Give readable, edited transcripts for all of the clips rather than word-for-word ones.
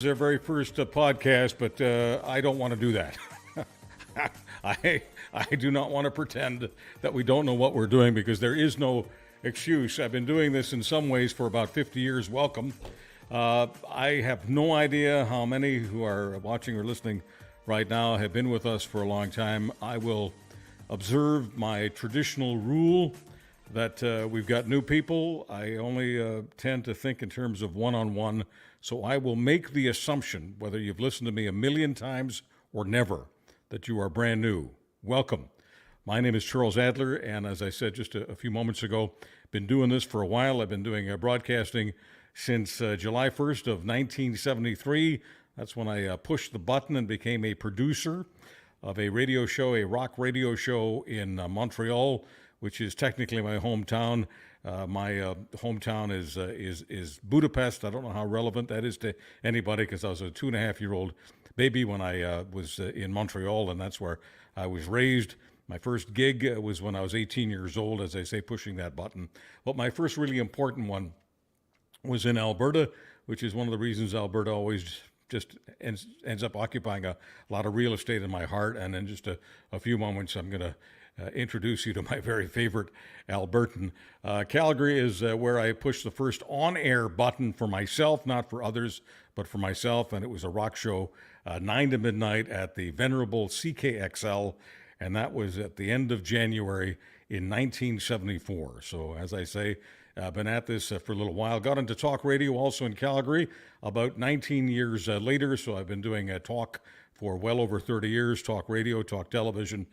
Their very first podcast, but I don't want to do that. I do not want to pretend that we don't know what we're doing because there is no excuse. I've been doing this in some ways for about 50 years. Welcome. I have no idea how many who are watching or listening right now have been with us for a long time. I will observe my traditional rule that we've got new people. I only tend to think in terms of one-on-one. So I will make the assumption, whether you've listened to me a million times or never, that you are brand new. Welcome. My name is Charles Adler, and as I said just a few moments ago, been doing this for a while. I've been doing broadcasting since July 1st of 1973. That's when I pushed the button and became a producer of a radio show, a rock radio show in Montreal, which is technically my hometown. My hometown is Budapest. I don't know how relevant that is to anybody because I was a 2.5-year-old baby when I was in Montreal, and that's where I was raised. My first gig was when I was 18 years old, as I say, pushing that button. But my first really important one was in Alberta, which is one of the reasons Alberta always just ends up occupying a lot of real estate in my heart. And in just a few moments, I'm going to introduce you to my very favorite Albertan. Calgary is where I pushed the first on-air button for myself, not for others, but for myself, and it was a rock show, 9 to midnight at the venerable CKXL, and that was at the end of January in 1974. So as I say, I've been at this for a little while. Got into talk radio also in Calgary about 19 years later, so I've been doing talk for well over 30 years, talk radio, talk television,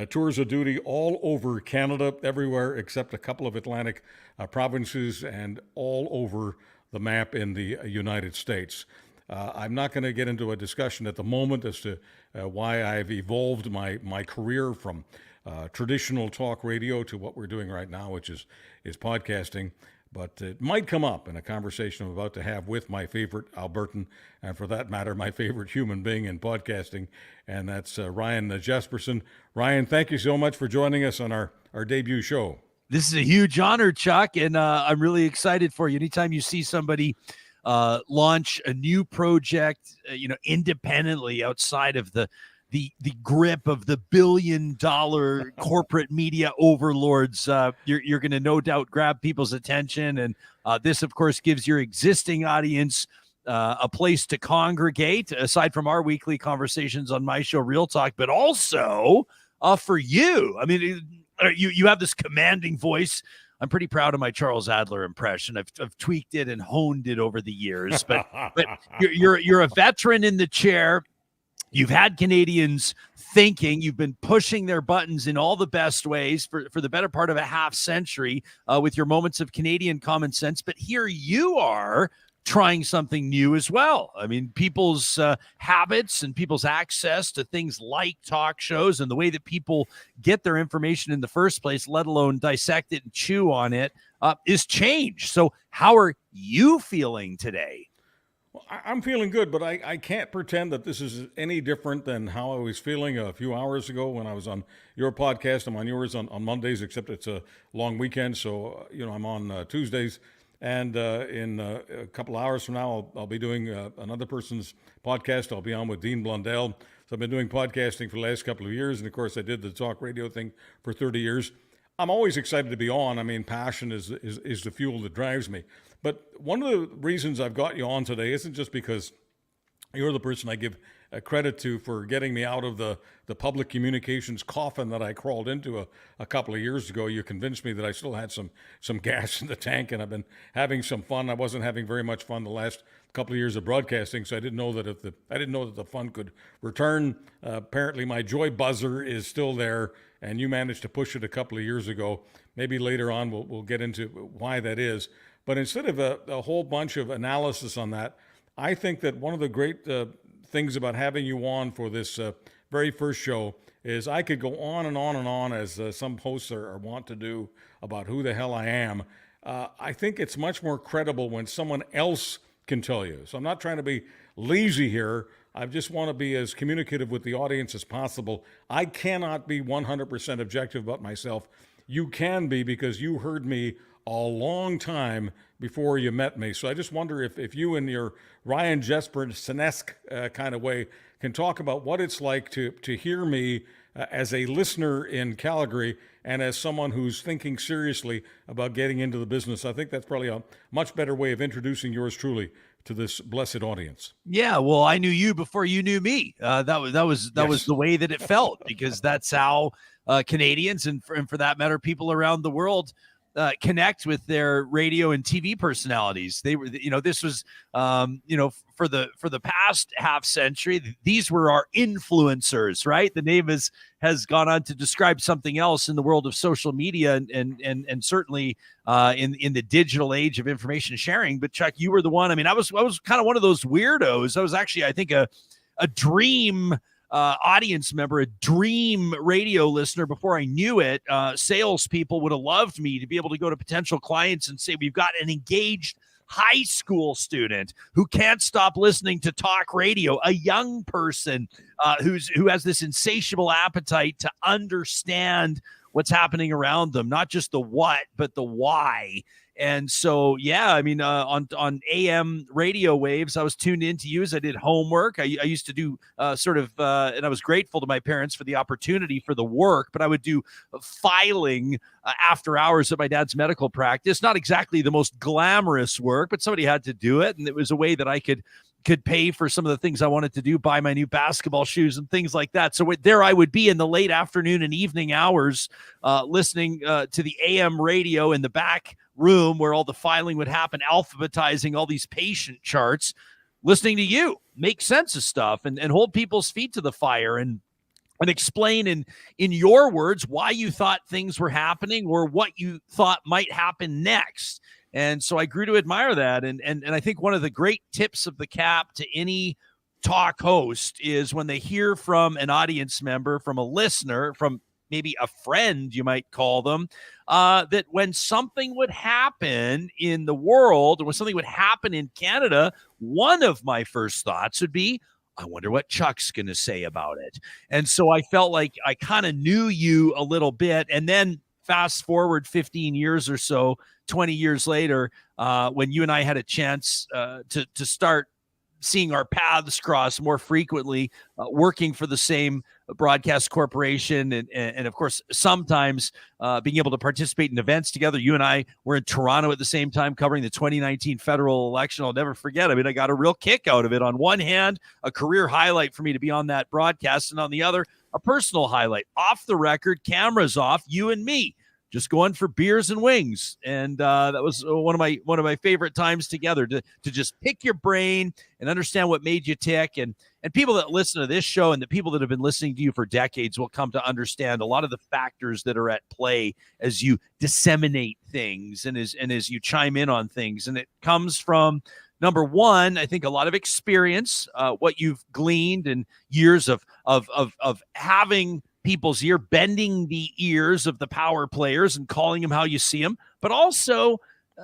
tours of duty all over Canada, everywhere except a couple of Atlantic provinces and all over the map in the United States. I'm not going to get into a discussion at the moment as to why I've evolved my career from traditional talk radio to what we're doing right now, which is podcasting. But it might come up in a conversation I'm about to have with my favorite Albertan, and for that matter, my favorite human being in podcasting, and that's Ryan Jespersen. Ryan, thank you so much for joining us on our debut show. This is a huge honor, Chuck, and I'm really excited for you. Anytime you see somebody launch a new project, independently outside of the grip of the billion-dollar corporate media overlords, you're going to no doubt grab people's attention. And this, of course, gives your existing audience a place to congregate, aside from our weekly conversations on my show, Real Talk, but also for you. I mean, you have this commanding voice. I'm pretty proud of my Charles Adler impression. I've tweaked it and honed it over the years, but you're a veteran in the chair. You've had Canadians thinking. You've been pushing their buttons in all the best ways for the better part of a half century with your moments of Canadian common sense. But here you are trying something new as well. I mean, people's habits and people's access to things like talk shows and the way that people get their information in the first place, let alone dissect it and chew on it, is changed. So how are you feeling today? Well, I'm feeling good, but I can't pretend that this is any different than how I was feeling a few hours ago when I was on your podcast. I'm on yours on Mondays, except it's a long weekend, so I'm on Tuesdays. And in a couple hours from now, I'll be doing another person's podcast. I'll be on with Dean Blundell. So I've been doing podcasting for the last couple of years, and of course, I did the talk radio thing for 30 years. I'm always excited to be on. I mean, passion is the fuel that drives me. But one of the reasons I've got you on today isn't just because you're the person I give credit to for getting me out of the public communications coffin that I crawled into a couple of years ago. You convinced me that I still had some gas in the tank, and I've been having some fun. I wasn't having very much fun the last couple of years of broadcasting, so I didn't know that the fun could return. Apparently, my joy buzzer is still there, and you managed to push it a couple of years ago. Maybe later on we'll get into why that is. But instead of a whole bunch of analysis on that, I think that one of the great things about having you on for this very first show is I could go on and on and on, as some hosts are wont to do, about who the hell I am. I think it's much more credible when someone else can tell you. So I'm not trying to be lazy here. I just want to be as communicative with the audience as possible. I cannot be 100% objective about myself. You can be, because you heard me a long time before you met me. So I just wonder if you, in your Ryan Jespersen-esque kind of way, can talk about what it's like to hear me as a listener in Calgary and as someone who's thinking seriously about getting into the business. I think that's probably a much better way of introducing yours truly to this blessed audience. Yeah, well, I knew you before you knew me. That was Yes. the way that it felt, because that's how Canadians and for that matter, people around the world connect with their radio and TV personalities. They were, this was, for the past half century, these were our influencers, right? The name has gone on to describe something else in the world of social media and certainly in the digital age of information sharing. But Chuck, you were the one. I mean, I was kind of one of those weirdos. I was actually, I think, a dream audience member, a dream radio listener before I knew it. Salespeople would have loved me to be able to go to potential clients and say, we've got an engaged high school student who can't stop listening to talk radio, a young person who has this insatiable appetite to understand what's happening around them, not just the what, but the why. And so, yeah, I mean, on AM radio waves, I was tuned in to you as I did homework. I used to do and I was grateful to my parents for the opportunity for the work, but I would do filing after hours at my dad's medical practice. Not exactly the most glamorous work, but somebody had to do it. And it was a way that I could pay for some of the things I wanted to do, buy my new basketball shoes and things like that. So there I would be in the late afternoon and evening hours, listening to the AM radio in the back room where all the filing would happen, alphabetizing all these patient charts, listening to you make sense of stuff and hold people's feet to the fire and explain in your words why you thought things were happening or what you thought might happen next. And so I grew to admire that. And I think one of the great tips of the cap to any talk host is when they hear from an audience member, from a listener, from maybe a friend, you might call them, that when something would happen in the world or when something would happen in Canada, one of my first thoughts would be, I wonder what Chuck's going to say about it. And so I felt like I kind of knew you a little bit. And then fast forward 15 years or so, 20 years later, when you and I had a chance to start seeing our paths cross more frequently, working for the same broadcast corporation. And of course, sometimes being able to participate in events together. You and I were in Toronto at the same time covering the 2019 federal election. I'll never forget. I mean, I got a real kick out of it. On one hand, a career highlight for me to be on that broadcast. And on the other, a personal highlight. Off the record, cameras off, you and me just going for beers and wings. And that was one of my favorite times together to just pick your brain and understand what made you tick. And people that listen to this show and the people that have been listening to you for decades will come to understand a lot of the factors that are at play as you disseminate things and as you chime in on things. And it comes from, number one, I think a lot of experience, what you've gleaned and years of having people's ear, bending the ears of the power players and calling them how you see them. But also,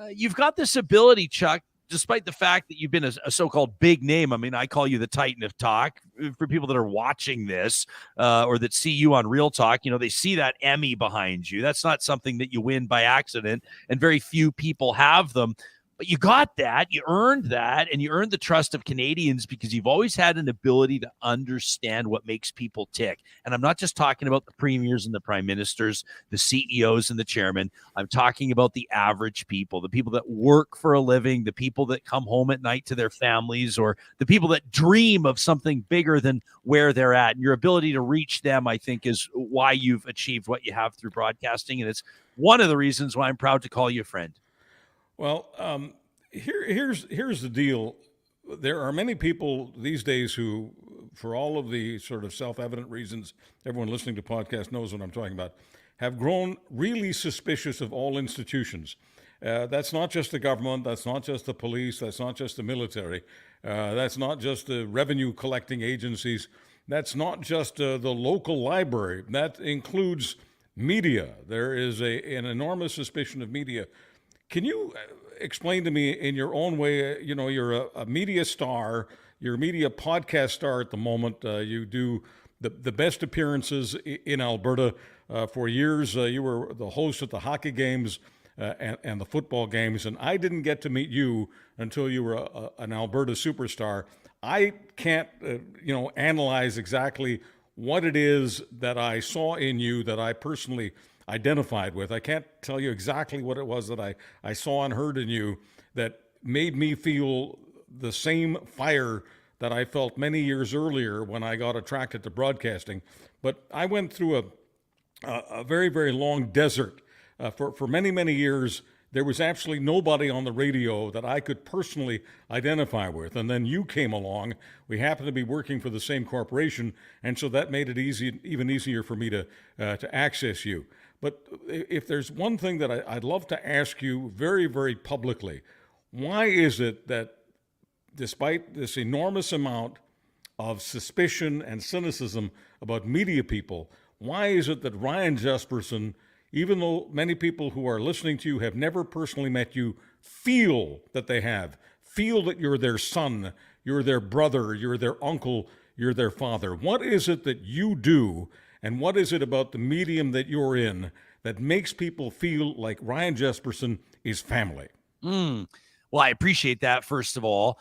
you've got this ability, Chuck, despite the fact that you've been a so-called big name. I mean, I call you the Titan of Talk. For people that are watching this or that see you on Real Talk, they see that Emmy behind you. That's not something that you win by accident, and very few people have them. But you got that, you earned that, and you earned the trust of Canadians because you've always had an ability to understand what makes people tick. And I'm not just talking about the premiers and the prime ministers, the CEOs and the chairmen. I'm talking about the average people, the people that work for a living, the people that come home at night to their families, or the people that dream of something bigger than where they're at. And your ability to reach them, I think, is why you've achieved what you have through broadcasting. And it's one of the reasons why I'm proud to call you a friend. Well, here's the deal. There are many people these days who, for all of the sort of self-evident reasons, everyone listening to podcasts knows what I'm talking about, have grown really suspicious of all institutions. That's not just the government. That's not just the police. That's not just the military. That's not just the revenue collecting agencies. That's not just the local library. That includes media. There is an enormous suspicion of media. Can you explain to me in your own way, you're a media star, you're a media podcast star at the moment. You do the best appearances in Alberta. For years, you were the host at the hockey games and the football games. And I didn't get to meet you until you were an Alberta superstar. I can't, analyze exactly what it is that I saw in you that I personally identified with. I can't tell you exactly what it was that I saw and heard in you that made me feel the same fire that I felt many years earlier when I got attracted to broadcasting. But I went through a very, very long desert. For many, many years, there was absolutely nobody on the radio that I could personally identify with. And then you came along. We happened to be working for the same corporation, and so that made it even easier for me to access you. But if there's one thing that I'd love to ask you very, very publicly, why is it that despite this enormous amount of suspicion and cynicism about media people, why is it that Ryan Jespersen, even though many people who are listening to you have never personally met you, feel that they have, feel that you're their son, you're their brother, you're their uncle, you're their father? What is it that you do, and what is it about the medium that you're in that makes people feel like Ryan Jespersen is family? Well, I appreciate that, first of all.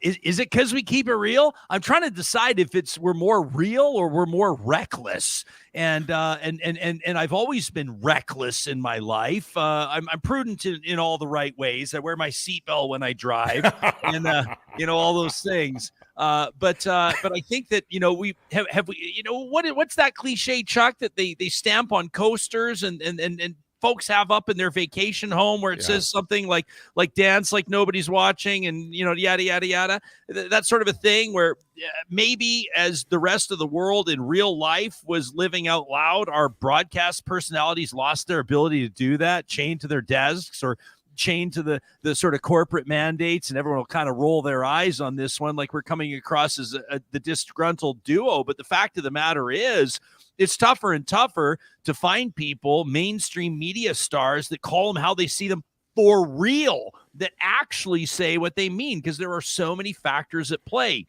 Is it because we keep it real? I'm trying to decide if we're more real or we're more reckless. And I've always been reckless in my life. I'm prudent in all the right ways. I wear my seatbelt when I drive, and all those things. But I think that we have what's that cliche, Chuck, that they stamp on coasters and folks have up in their vacation home where it says something like dance like nobody's watching, and yada yada yada, that sort of a thing, where maybe as the rest of the world in real life was living out loud, our broadcast personalities lost their ability to do that, chained to their desks or chained to the sort of corporate mandates, and everyone will kind of roll their eyes on this one like we're coming across as the disgruntled duo. But the fact of the matter is, it's tougher and tougher to find people, mainstream media stars, that call them how they see them for real, that actually say what they mean, because there are so many factors at play.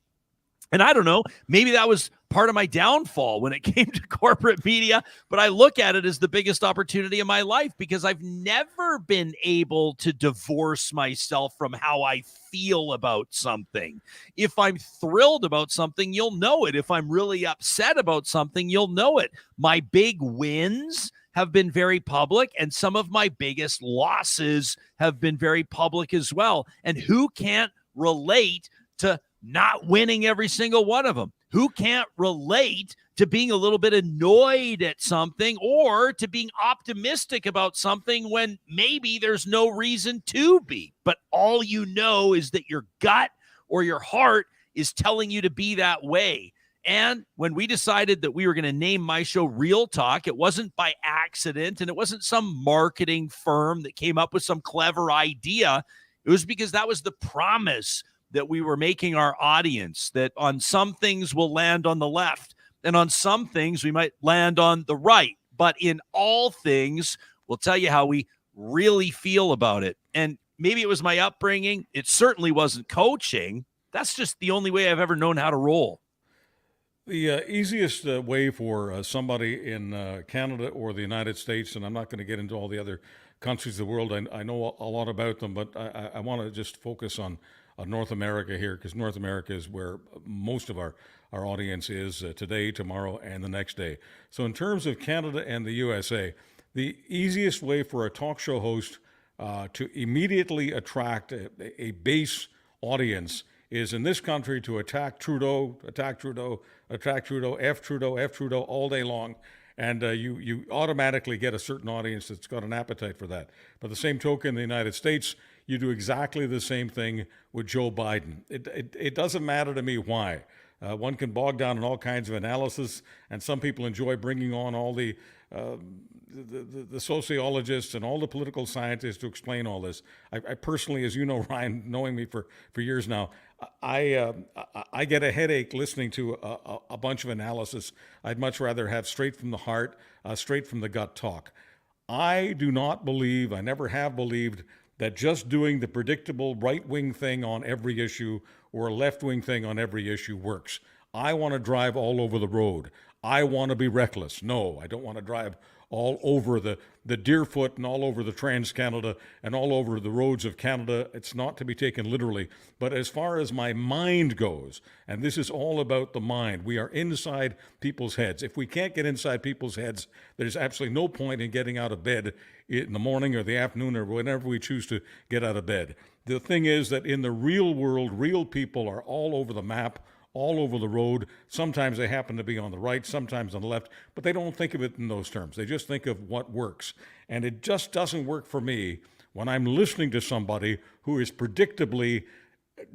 And I don't know, maybe that was part of my downfall when it came to corporate media, but I look at it as the biggest opportunity of my life, because I've never been able to divorce myself from how I feel about something. If I'm thrilled about something, you'll know it. If I'm really upset about something, you'll know it. My big wins have been very public, and some of my biggest losses have been very public as well. And who can't relate to not winning every single one of them? Who can't relate to being a little bit annoyed at something, or to being optimistic about something when maybe there's no reason to be? But all you know is that your gut or your heart is telling you to be that way. And when we decided that we were going to name my show Real Talk, it wasn't by accident, and it wasn't some marketing firm that came up with some clever idea. It was because that was the promise that we were making our audience, that on some things we'll land on the left, and on some things we might land on the right. But in all things, we'll tell you how we really feel about it. And maybe it was my upbringing. It certainly wasn't coaching. That's just the only way I've ever known how to roll. The easiest way for somebody in Canada or the United States, and I'm not going to get into all the other countries of the world, I know a lot about them, but I want to just focus on North America here, because North America is where most of our audience is today, tomorrow, and the next day. So in terms of Canada and the USA, the easiest way for a talk show host to immediately attract a base audience is, in this country, to attack Trudeau, attack Trudeau, attack Trudeau, F Trudeau, F Trudeau all day long. And you automatically get a certain audience that's got an appetite for that. By the same token, in the United States, you do exactly the same thing with Joe Biden. It doesn't matter to me why. One can bog down in all kinds of analysis, and some people enjoy bringing on all the sociologists and all the political scientists to explain all this. I personally, as you know, Ryan, knowing me for years now, I get a headache listening to a bunch of analysis. I'd much rather have straight from the heart, straight from the gut talk. I do not believe, I never have believed, that just doing the predictable right-wing thing on every issue or a left-wing thing on every issue works. I want to drive all over the road. I want to be reckless. No, I don't want to drive all over the Deerfoot and all over the Trans-Canada and all over the roads of Canada. It's not to be taken literally. But as far as my mind goes, and this is all about the mind, we are inside people's heads. If we can't get inside people's heads, there's absolutely no point in getting out of bed in the morning or the afternoon or whenever we choose to get out of bed. The thing is that in the real world, real people are all over the map, all over the road. Sometimes they happen to be on the right, sometimes on the left, but they don't think of it in those terms. They just think of what works. And it just doesn't work for me when I'm listening to somebody who is predictably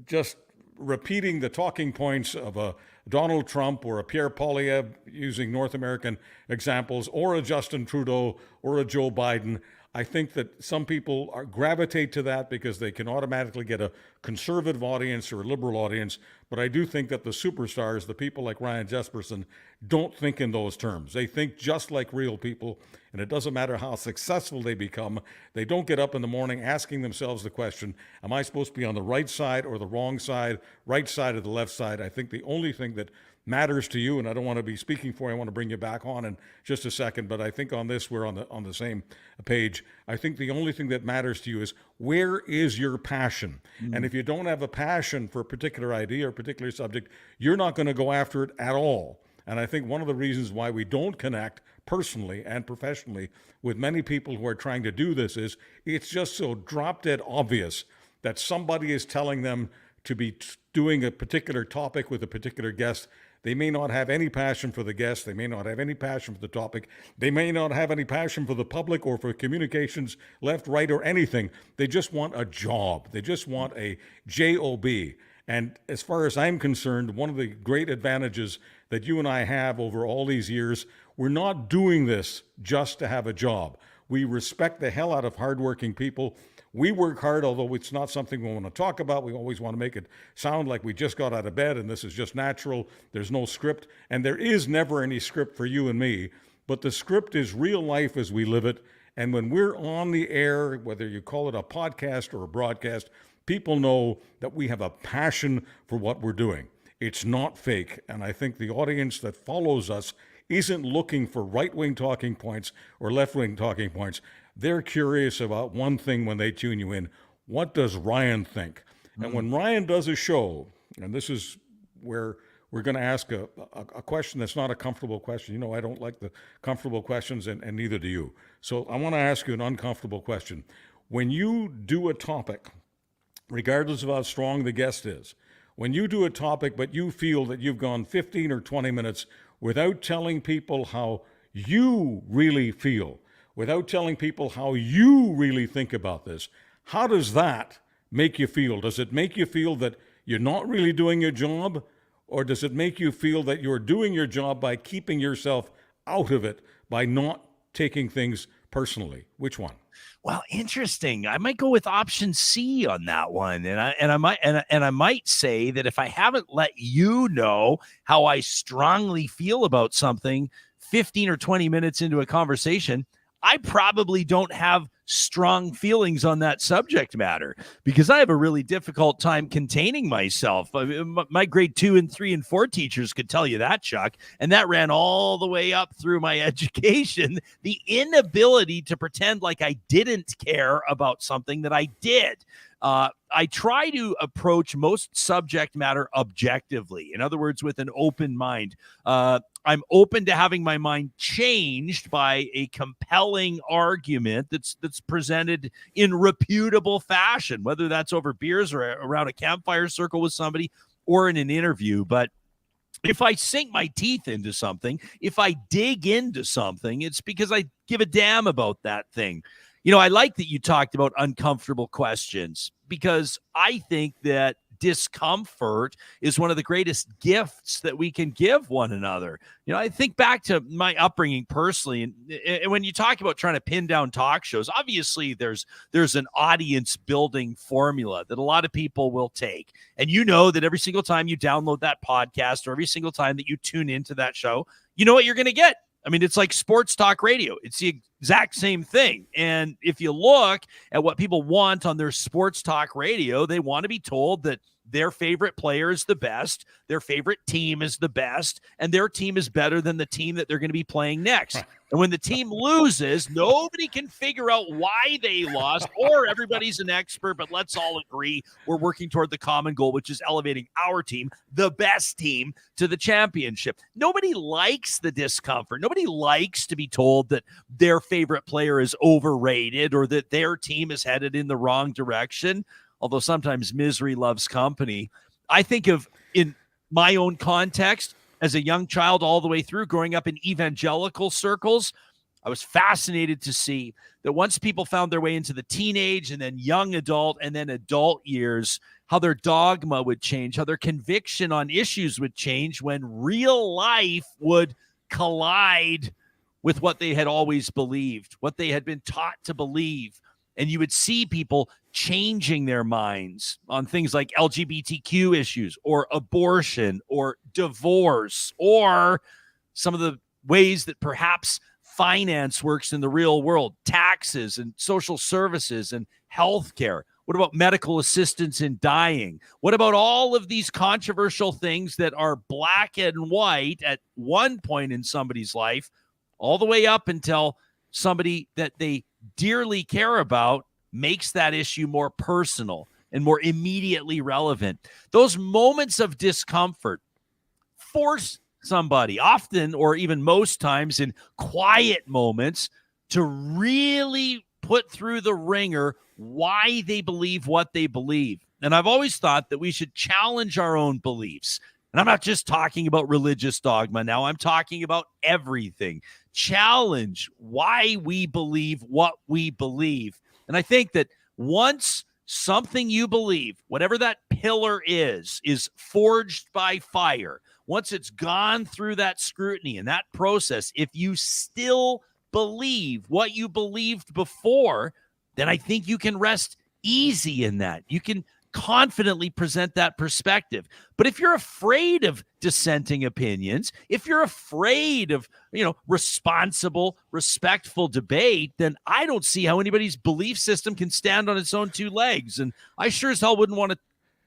just repeating the talking points of a Donald Trump or a Pierre Poilievre, using North American examples, or a Justin Trudeau or a Joe Biden. I think that some people gravitate to that because they can automatically get a conservative audience or a liberal audience. But I do think that the superstars, the people like Ryan Jespersen, don't think in those terms. They think just like real people, and it doesn't matter how successful they become. They don't get up in the morning asking themselves the question, am I supposed to be on the right side or the wrong side, right side or the left side? I think the only thing that matters to you, and I don't want to be speaking for you, I want to bring you back on in just a second, but I think on this we're on the same page. I think the only thing that matters to you is, where is your passion? And if you don't have a passion for a particular idea or a particular subject, you're not going to go after it at all. And I think one of the reasons why we don't connect personally and professionally with many people who are trying to do this is it's just so drop dead obvious that somebody is telling them to be doing a particular topic with a particular guest. They may not have any passion for the guest. They may not have any passion for the topic. They may not have any passion for the public or for communications, left, right, or anything. They just want a job. They just want a job. And as far as I'm concerned, one of the great advantages that you and I have over all these years, we're not doing this just to have a job. We respect the hell out of hardworking people. We work hard, although it's not something we want to talk about. We always want to make it sound like we just got out of bed and this is just natural. There's no script, and there is never any script for you and me. But the script is real life as we live it. And when we're on the air, whether you call it a podcast or a broadcast, people know that we have a passion for what we're doing. It's not fake. And I think the audience that follows us isn't looking for right-wing talking points or left-wing talking points. They're curious about one thing when they tune you in. What does Ryan think? And when Ryan does a show, and this is where we're going to ask a question that's not a comfortable question. You know, I don't like the comfortable questions, and neither do you. So I want to ask you an uncomfortable question. When you do a topic, regardless of how strong the guest is, when you do a topic but you feel that you've gone 15 or 20 minutes without telling people how you really feel, without telling people how you really think about this, how does that make you feel? Does it make you feel that you're not really doing your job? Or does it make you feel that you're doing your job by keeping yourself out of it, by not taking things personally? Which one? Well, interesting. I might go with option C on that one. And I might say that if I haven't let you know how I strongly feel about something 15 or 20 minutes into a conversation, I probably don't have strong feelings on that subject matter because I have a really difficult time containing myself. My grade 2 and 3 and 4 teachers could tell you that, Chuck, and that ran all the way up through my education. The inability to pretend like I didn't care about something that I did. I try to approach most subject matter objectively. In other words, with an open mind. I'm open to having my mind changed by a compelling argument that's presented in reputable fashion, whether that's over beers or around a campfire circle with somebody or in an interview. But if I sink my teeth into something, if I dig into something, it's because I give a damn about that thing. You know, I like that you talked about uncomfortable questions because I think that discomfort is one of the greatest gifts that we can give one another. You know, I think back to my upbringing personally, and when you talk about trying to pin down talk shows, obviously there's an audience building formula that a lot of people will take. And you know that every single time you download that podcast or every single time that you tune into that show, you know what you're going to get. I mean, it's like sports talk radio. It's the exact same thing. And if you look at what people want on their sports talk radio, they want to be told that their favorite player is the best, their favorite team is the best, and their team is better than the team that they're going to be playing next. And when the team loses, nobody can figure out why they lost, or everybody's an expert, but let's all agree we're working toward the common goal, which is elevating our team, the best team, to the championship. Nobody likes the discomfort. Nobody likes to be told that their favorite player is overrated or that their team is headed in the wrong direction, although sometimes misery loves company. I think of, in my own context, as a young child all the way through, growing up in evangelical circles, I was fascinated to see that once people found their way into the teenage and then young adult and then adult years, how their dogma would change, how their conviction on issues would change when real life would collide with what they had always believed, what they had been taught to believe. And you would see people changing their minds on things like LGBTQ issues or abortion or divorce or some of the ways that perhaps finance works in the real world, taxes and social services and healthcare. What about medical assistance in dying? What about all of these controversial things that are black and white at one point in somebody's life, all the way up until somebody that they dearly care about makes that issue more personal and more immediately relevant? Those moments of discomfort force somebody, often or even most times in quiet moments, to really put through the ringer why they believe what they believe. And I've always thought that we should challenge our own beliefs. And I'm not just talking about religious dogma now. I'm talking about everything. Challenge why we believe what we believe. And I think that once something you believe, whatever that pillar is forged by fire, once it's gone through that scrutiny and that process, if you still believe what you believed before, then I think you can rest easy in that. You can confidently present that perspective. But if you're afraid of dissenting opinions, if you're afraid of, responsible, respectful debate, then I don't see how anybody's belief system can stand on its own two legs. And I sure as hell wouldn't want to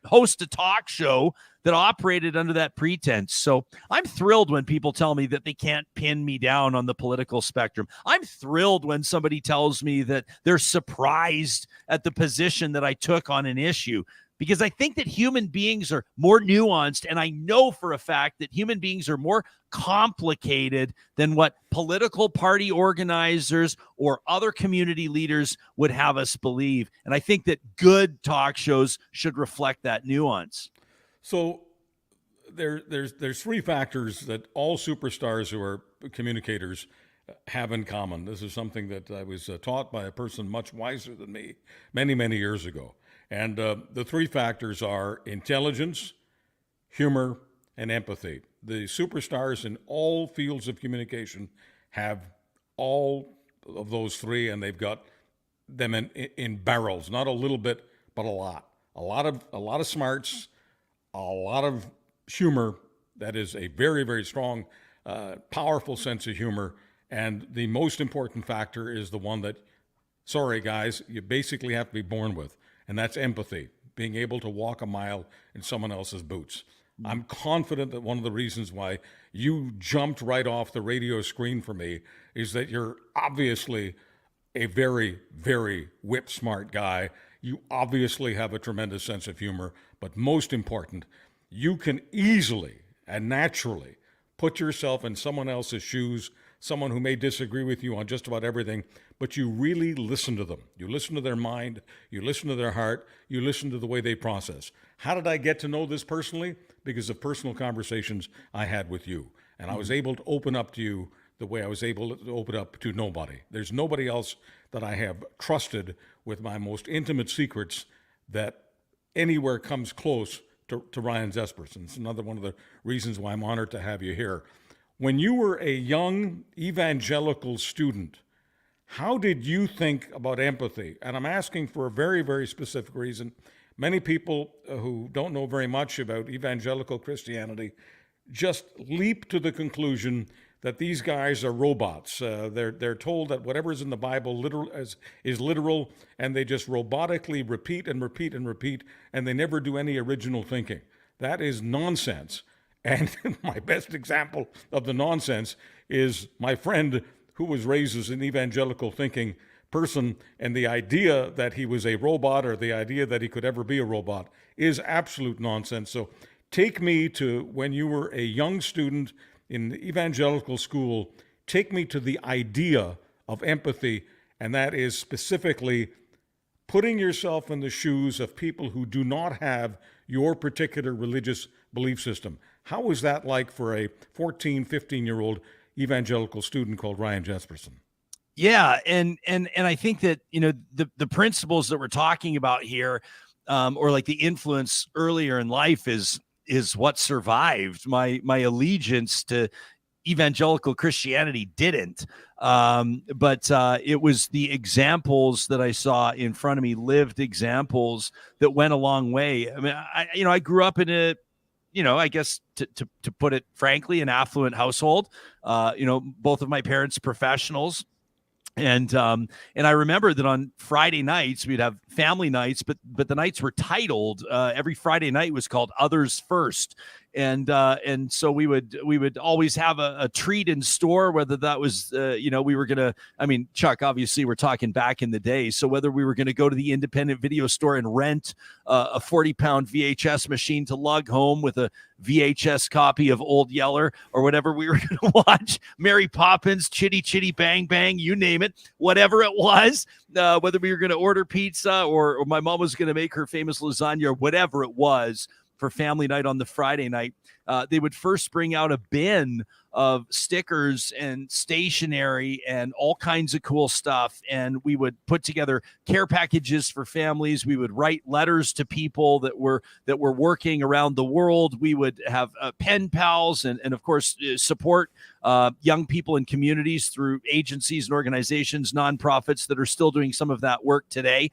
host a talk show that operated under that pretense. So I'm thrilled when people tell me that they can't pin me down on the political spectrum. I'm thrilled when somebody tells me that they're surprised at the position that I took on an issue, because I think that human beings are more nuanced. And I know for a fact that human beings are more complicated than what political party organizers or other community leaders would have us believe. And I think that good talk shows should reflect that nuance. So there's three factors that all superstars who are communicators have in common. This is something that I was taught by a person much wiser than me many, many years ago. And the three factors are intelligence, humor, and empathy. The superstars in all fields of communication have all of those three, and they've got them in barrels, not a little bit, but a lot. A lot of smarts, a lot of humor. That is a very, very strong, powerful sense of humor. And the most important factor is the one that, sorry guys, you basically have to be born with, and that's empathy, being able to walk a mile in someone else's boots. I'm confident that one of the reasons why you jumped right off the radio screen for me is that you're obviously a very, very whip-smart guy. You obviously have a tremendous sense of humor, but most important, you can easily and naturally put yourself in someone else's shoes, someone who may disagree with you on just about everything, but you really listen to them. You listen to their mind, you listen to their heart, you listen to the way they process. How did I get to know this personally? Because of personal conversations I had with you. And I was able to open up to you the way I was able to open up to nobody. There's nobody else that I have trusted with my most intimate secrets that anywhere comes close to Ryan Jespersen. It's another one of the reasons why I'm honored to have you here. When you were a young evangelical student, how did you think about empathy? And I'm asking for a very, very specific reason. Many people who don't know very much about evangelical Christianity just leap to the conclusion that these guys are robots. They're told that whatever is in the Bible is literal, and they just robotically repeat and repeat and repeat, and they never do any original thinking. That is nonsense. And my best example of the nonsense is my friend who was raised as an evangelical thinking person, and the idea that he was a robot or the idea that he could ever be a robot is absolute nonsense. So take me to when you were a young student in evangelical school. Take me to the idea of empathy, and that is specifically putting yourself in the shoes of people who do not have your particular religious belief system. How was that like for a 14, 15-year-old evangelical student called Ryan Jespersen? Yeah, and I think that, you know, the principles that we're talking about here, or like the influence earlier in life is what survived. My allegiance to evangelical Christianity didn't, but it was the examples that I saw in front of me, lived examples that went a long way. I mean, I grew up in a, I guess to put it frankly, an affluent household. Both of my parents professionals. And I remember that on Friday nights we'd have family nights, but the nights were titled. Every Friday night was called Others First, and so we would always have a treat in store. Whether that was we were gonna, I mean, Chuck, obviously we're talking back in the day, so whether we were gonna go to the independent video store and rent a 40-pound VHS machine to lug home with a VHS copy of Old Yeller, or whatever we were going to watch, Mary Poppins, Chitty Chitty Bang Bang, you name it, whatever it was, whether we were going to order pizza or my mom was going to make her famous lasagna, or whatever it was for family night on the Friday night, they would first bring out a bin of stickers and stationery and all kinds of cool stuff. And we would put together care packages for families. We would write letters to people that were working around the world. We would have pen pals and of course, support young people in communities through agencies and organizations, nonprofits that are still doing some of that work today.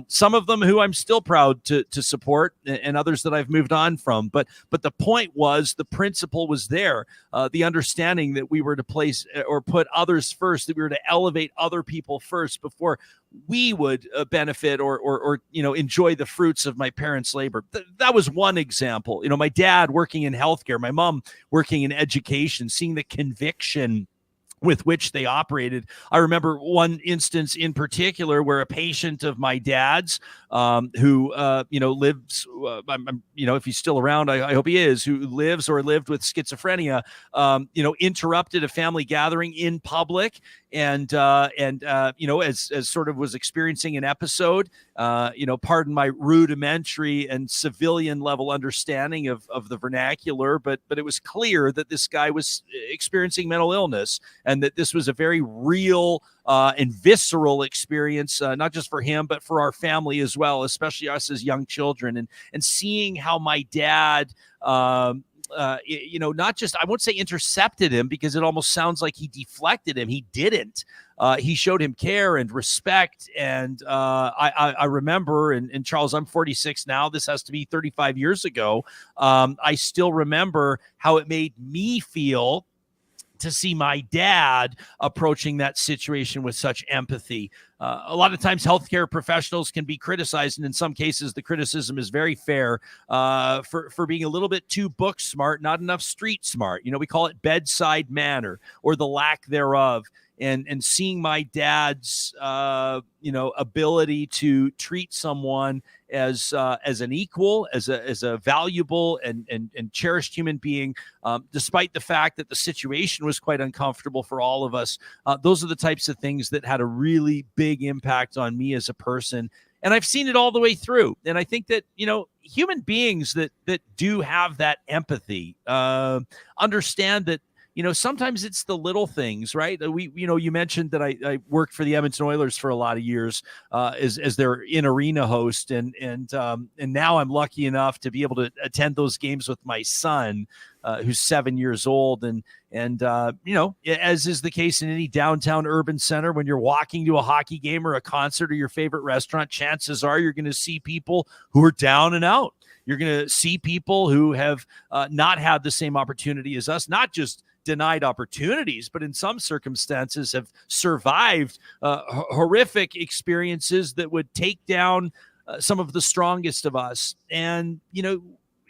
Some of them who I'm still proud to support, and others that I've moved on from. But the point was, the principle was there. The understanding that we were to place or put others first, that we were to elevate other people first before we would benefit or enjoy the fruits of my parents' labor. That was one example. My dad working in healthcare, my mom working in education, seeing the conviction with which they operated. I remember one instance in particular where a patient of my dad's, who lives, if he's still around, I hope he is, who lives or lived with schizophrenia, interrupted a family gathering in public, and as sort of was experiencing an episode, pardon my rudimentary and civilian level understanding of the vernacular, but it was clear that this guy was experiencing mental illness, and that this was a very real and visceral experience, not just for him, but for our family as well, especially us as young children, and seeing how my dad, not just, I won't say intercepted him, because it almost sounds like he deflected him. He didn't. He showed him care and respect. And I remember, and Charles, I'm 46 now. This has to be 35 years ago. I still remember how it made me feel to see my dad approaching that situation with such empathy. A lot of times healthcare professionals can be criticized, and in some cases the criticism is very fair, for being a little bit too book smart, not enough street smart. We call it bedside manner, or the lack thereof. And seeing my dad's ability to treat someone as an equal, as a valuable and cherished human being, despite the fact that the situation was quite uncomfortable for all of us. Those are the types of things that had a really big impact on me as a person. And I've seen it all the way through. And I think that, human beings that do have that empathy, understand that, sometimes it's the little things, right? You mentioned that I worked for the Edmonton Oilers for a lot of years, as their in-arena host, and now I'm lucky enough to be able to attend those games with my son, who's 7 years old, and as is the case in any downtown urban center, when you're walking to a hockey game or a concert or your favorite restaurant, chances are you're going to see people who are down and out. You're going to see people who have not had the same opportunity as us, not just denied opportunities, but in some circumstances have survived horrific experiences that would take down some of the strongest of us. And,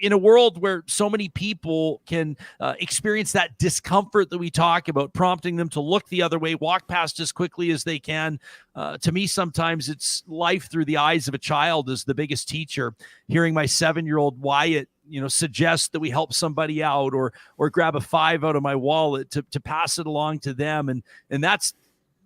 in a world where so many people can experience that discomfort that we talk about, prompting them to look the other way, walk past as quickly as they can. To me, sometimes it's life through the eyes of a child is the biggest teacher. Hearing my 7-year-old Wyatt, suggest that we help somebody out, or grab a $5 out of my wallet to pass it along to them. And that's,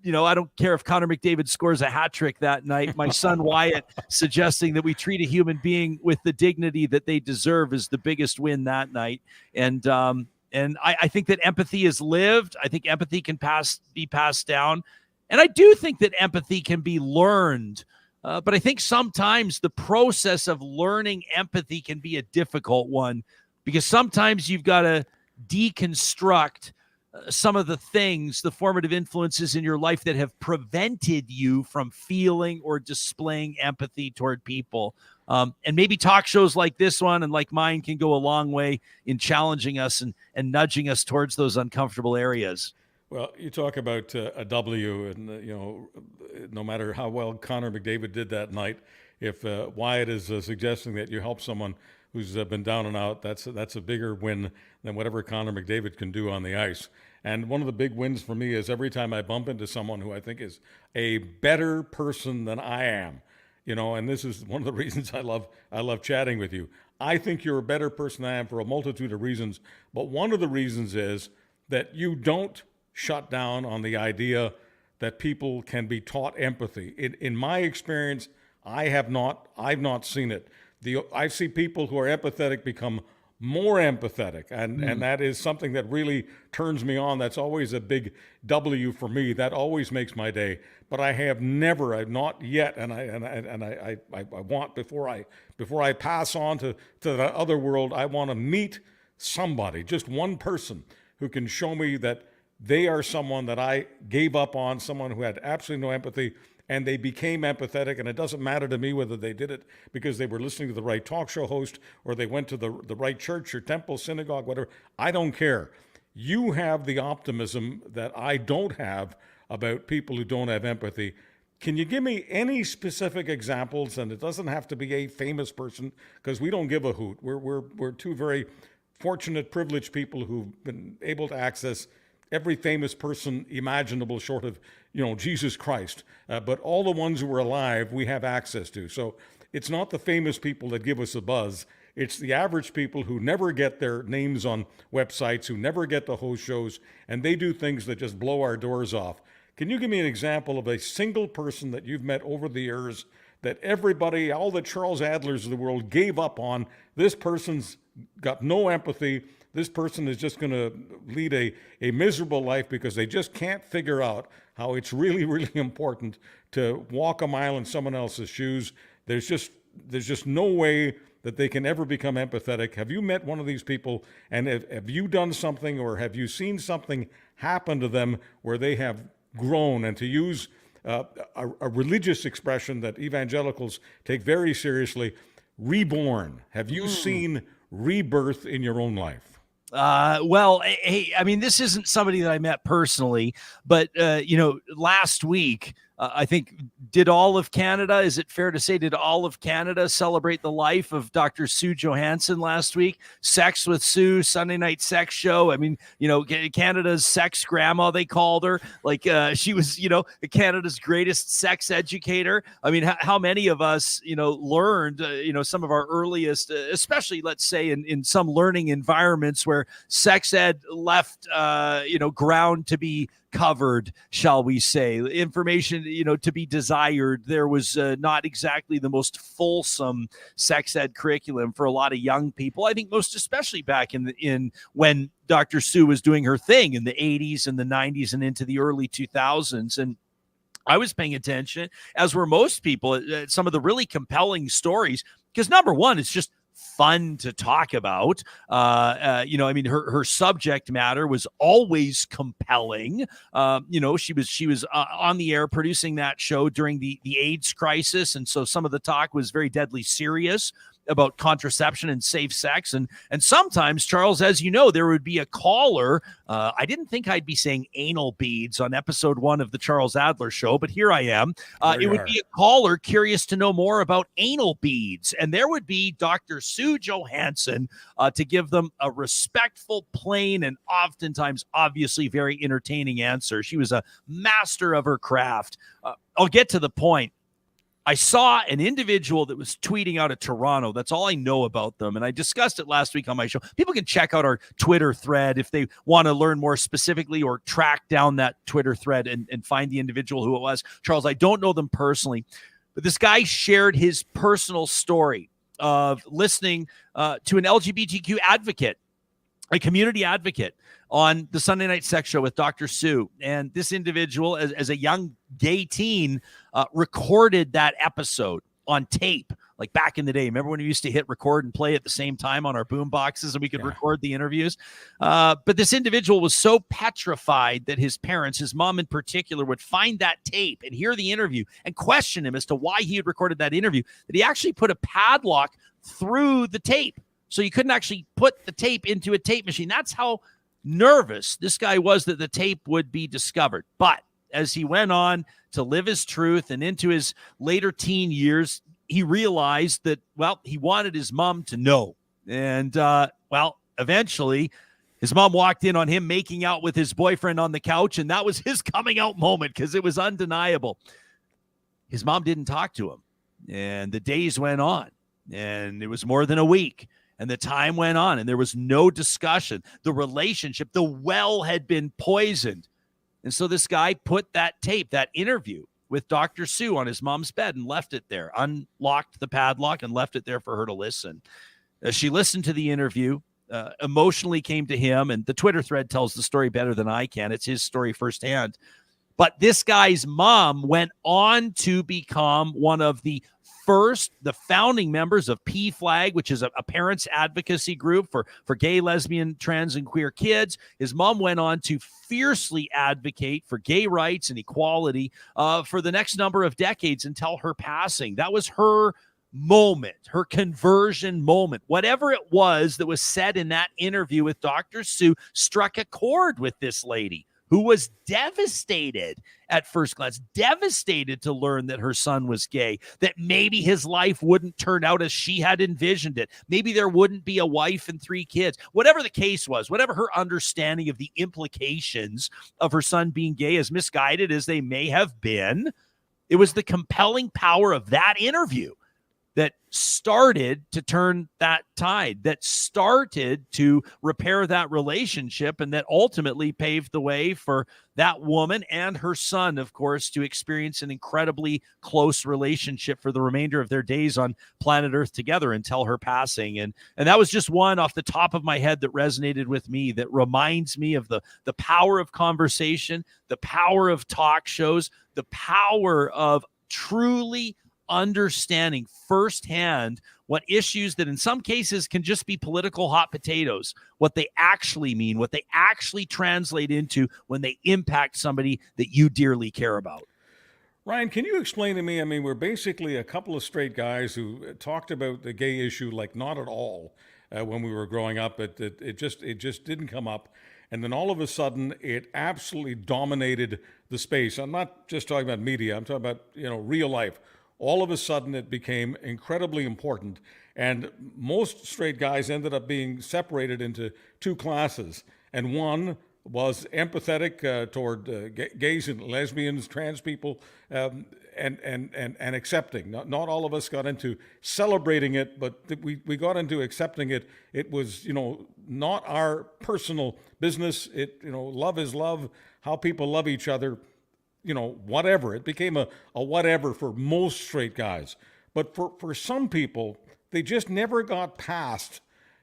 I don't care if Connor McDavid scores a hat trick that night. My son Wyatt suggesting that we treat a human being with the dignity that they deserve is the biggest win that night. And I think that empathy is lived. I think empathy can be passed down. And I do think that empathy can be learned. But I think sometimes the process of learning empathy can be a difficult one, because sometimes you've got to deconstruct some of the things, the formative influences in your life that have prevented you from feeling or displaying empathy toward people. And maybe talk shows like this one and like mine can go a long way in challenging us and nudging us towards those uncomfortable areas. Well, you talk about a W, and no matter how well Connor McDavid did that night, if Wyatt is suggesting that you help someone who's been down and out, that's a bigger win than whatever Connor McDavid can do on the ice. And one of the big wins for me is every time I bump into someone who I think is a better person than I am, and this is one of the reasons I love chatting with you. I think you're a better person than I am for a multitude of reasons, but one of the reasons is that you don't shut down on the idea that people can be taught empathy. In my experience, I've not seen it. I see people who are empathetic become more empathetic, and that is something that really turns me on. That's always a big W for me. That always makes my day. But I've not yet, and I want, before I pass on to the other world, I want to meet somebody, just one person who can show me that they are someone that I gave up on, someone who had absolutely no empathy, and they became empathetic. And it doesn't matter to me whether they did it because they were listening to the right talk show host, or they went to the right church or temple, synagogue, whatever. I don't care. You have the optimism that I don't have about people who don't have empathy. Can you give me any specific examples? And it doesn't have to be a famous person, because we don't give a hoot. We're two very fortunate, privileged people who've been able to access every famous person imaginable short of, Jesus Christ. But all the ones who are alive, we have access to. So it's not the famous people that give us a buzz. It's the average people who never get their names on websites, who never get to host shows, and they do things that just blow our doors off. Can you give me an example of a single person that you've met over the years that everybody, all the Charles Adlers of the world, gave up on? This person's got no empathy. This person is just going to lead a miserable life because they just can't figure out how it's really, really important to walk a mile in someone else's shoes. There's just no way that they can ever become empathetic. Have you met one of these people, and have you done something, or have you seen something happen to them where they have grown? And to use a religious expression that evangelicals take very seriously, reborn. Have you seen rebirth in your own life? Well, hey, I mean, this isn't somebody that I met personally, but, last week, I think, did all of Canada, is it fair to say, did all of Canada celebrate the life of Dr. Sue Johansson last week? Sex with Sue, Sunday night sex show. I mean, Canada's sex grandma, they called her. Like, she was, Canada's greatest sex educator. I mean, how many of us, learned, some of our earliest, especially, let's say, in some learning environments where sex ed left, ground to be covered, shall we say, information, to be desired. There was not exactly the most fulsome sex ed curriculum for a lot of young people. I think most especially back in when Dr. Sue was doing her thing in the 80s and the 90s and into the early 2000s. And I was paying attention, as were most people, at some of the really compelling stories, because number one, it's just fun to talk about. Her subject matter was always compelling. She was on the air producing that show during the AIDS crisis. And so some of the talk was very deadly serious. about contraception and safe sex. And sometimes, Charles, as you know, there would be a caller. I didn't think I'd be saying anal beads on episode 1 of the Charles Adler Show, but here I am. It would be a caller curious to know more about anal beads. And there would be Dr. Sue Johansson to give them a respectful, plain, and oftentimes obviously very entertaining answer. She was a master of her craft. I'll get to the point. I saw an individual that was tweeting out of Toronto. That's all I know about them. And I discussed it last week on my show. People can check out our Twitter thread if they want to learn more specifically or track down that Twitter thread and find the individual who it was. Charles, I don't know them personally, but this guy shared his personal story of listening to an LGBTQ advocate, a community advocate, on the Sunday Night Sex Show with Dr. Sue. And this individual, as a young gay teen, recorded that episode on tape, like back in the day. Remember when we used to hit record and play at the same time on our boom boxes and we could record the interviews? But this individual was so petrified that his parents, his mom in particular, would find that tape and hear the interview and question him as to why he had recorded that interview, that he actually put a padlock through the tape. So you couldn't actually put the tape into a tape machine. That's how nervous this guy was that the tape would be discovered. But as he went on to live his truth and into his later teen years, he realized that, well, he wanted his mom to know. And, eventually his mom walked in on him making out with his boyfriend on the couch, and that was his coming out moment because it was undeniable. His mom didn't talk to him, and the days went on, and it was more than a week. And the time went on, and there was no discussion. The relationship, the well had been poisoned. And so this guy put that tape, that interview with Dr. Sue on his mom's bed and left it there, unlocked the padlock and left it there for her to listen. As she listened to the interview, emotionally came to him, and the Twitter thread tells the story better than I can. It's his story firsthand. But this guy's mom went on to become one of the founding members of PFLAG, which is a parents advocacy group for gay, lesbian, trans, and queer kids. His mom went on to fiercely advocate for gay rights and equality for the next number of decades until her passing. That was her moment, her conversion moment. Whatever it was that was said in that interview with Dr. Sue struck a chord with this lady, who was devastated at first glance, devastated to learn that her son was gay, that maybe his life wouldn't turn out as she had envisioned it. Maybe there wouldn't be a wife and 3 kids. Whatever the case was, whatever her understanding of the implications of her son being gay, as misguided as they may have been, it was the compelling power of that interview that started to turn that tide, that started to repair that relationship, and that ultimately paved the way for that woman and her son, of course, to experience an incredibly close relationship for the remainder of their days on planet Earth together until her passing. And that was just one off the top of my head that resonated with me, that reminds me of the power of conversation, the power of talk shows, the power of truly understanding firsthand what issues that in some cases can just be political hot potatoes, what they actually mean, what they actually translate into when they impact somebody that you dearly care about. Ryan, can you explain to me? I mean, we're basically a couple of straight guys who talked about the gay issue like not at all when we were growing up. It just didn't come up. And then all of a sudden, it absolutely dominated the space. I'm not just talking about media. I'm talking about, real life. All of a sudden, it became incredibly important. And most straight guys ended up being separated into 2 classes. And one was empathetic toward gays and lesbians, trans people, and accepting. Not all of us got into celebrating it, but we got into accepting it. It was, not our personal business. Love is love, how people love each other. Whatever. It became a whatever for most straight guys. But for some people, they just never got past